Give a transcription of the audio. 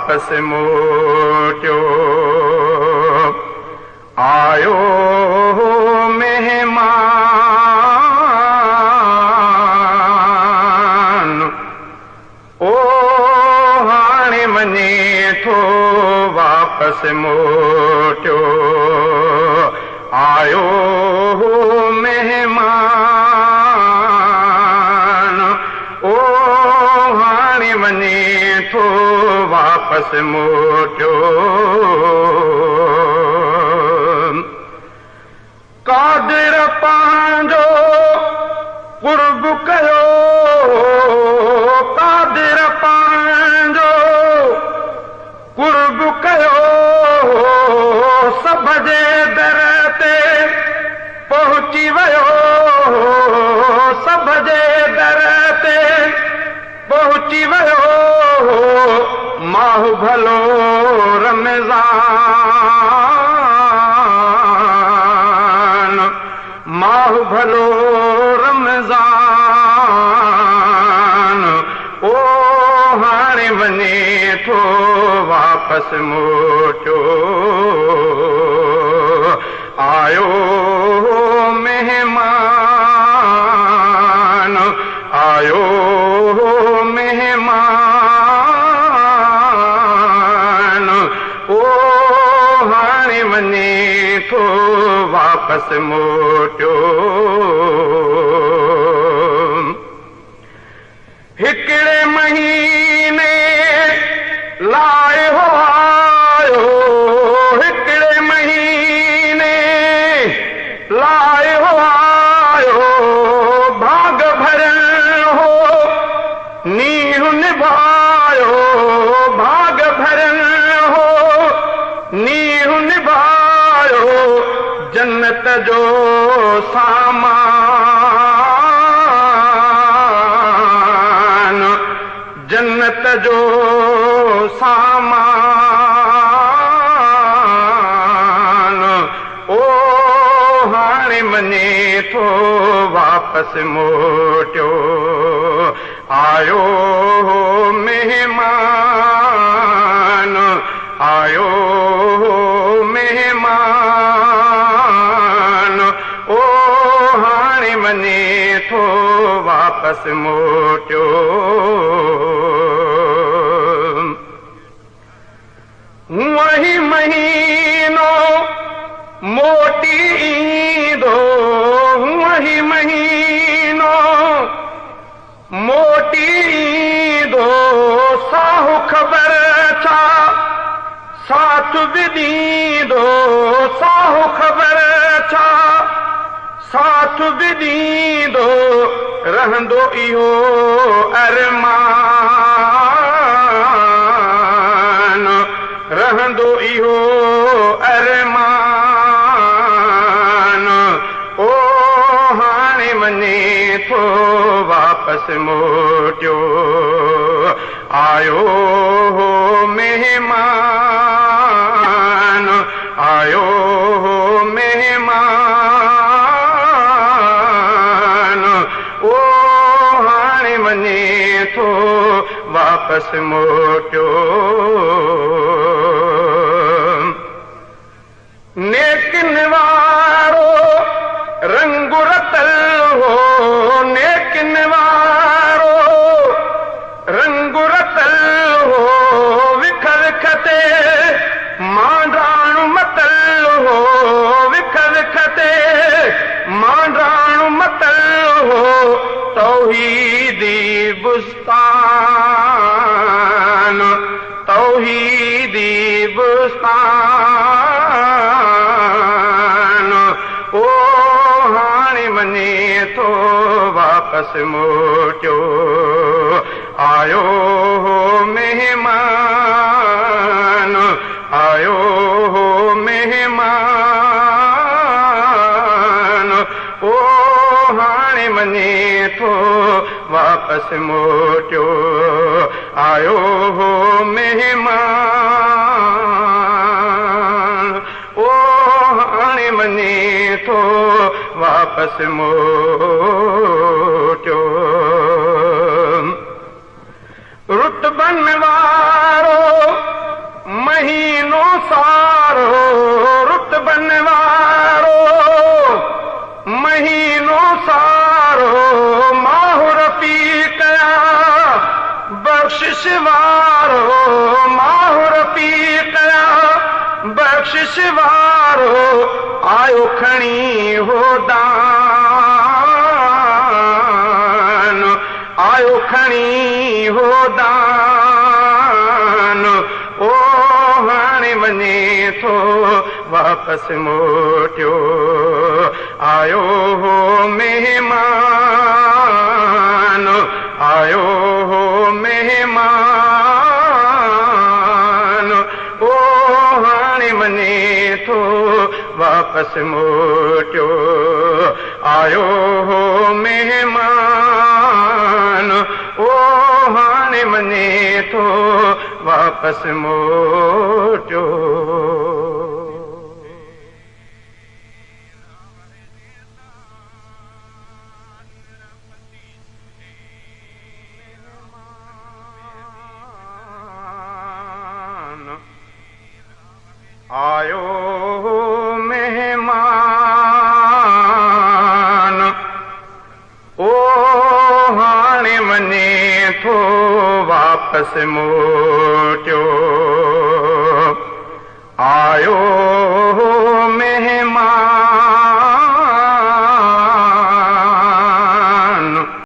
वापस मोटियो। आयो मेहमान ओ हाणे वञे थो वापस मोटियो। आयो मेहमान ओ हाणे वञे थो वापस मोटियो। कादिर पंहिंजो कुर्ब कयो, कादिर पंहिंजो कुर्ब कयो, सभ जे दर ते पहुची वियो, सभ जे दर ते पहुची वियो। माहु भलो रमज़ान, माहु भलो रमज़ान ओ हाणे वञे थो वापस मोटियो। आयो मेहमान, आयो मेहमान ओ हाणे वञे थो वापस मोटियो। हिकिड़े महीने लाइ हो आयो, हिकिड़े महीने लाइ हो आयो। भाग भरण हो नींहुं निभायो, भाग भरण हो नींहुं निभायो। जन्नत जो सामान, जन्नत जो सामान ओ हाणे वञे थो वापस मोटियो। आयो मेहमान, आयो मेहमान ओ हाणे वञे थो वापस मोटियो। वही महीनो मोटी ईंदो, वही महीनो मोटी ईंदो। साहु ख़बर छा साथ बि ॾींदो, साहु ख़बर छा साथ बि ॾींदो। रहंदो इहो अरमान, रहंदो इहो अरमान ओ हाणे वञे थो वापस मोटियो। आयो मेहमान, आयो मेहमान ओ हाणे वञे थो वापस मोटियो। नेकिन वारो रंग रतल हो, नेकिन वारो रंग रतल हो। विख विख ते मांडाणु मतल हो, विख विख ते मांडाणु मतल हो। तौहीदी बुस्तान, तौहीदी बुस्तान ओ हाणे वञे थो वापस मोटियो। आयो मेहमान, आयो मेहमान ओ हाणे वञे थो वापस मोटियो। आयो मेहमान ओ हाणे वञे थो वापस मोटियो। रुतबन वारो वारो रुतबन वारो महीनो सारो माहु रफ़ीक़ बख़्शिश वारो माहु रफ़ीक़ बख़्शिश वारो आयो खणी हो दान आयो खणी हो दान ओ हाणे वञे थो वापसि मोटियो आयो हो मेहमान आयो हो मेहमान ओ हाणे वञे थो वापसि मोटियो आयो हो मेहमान ओ हाणे वञे थो वापसि मोटियो आयो मेहमान ओ हाणे वञे थो वापसि मोटियो आयो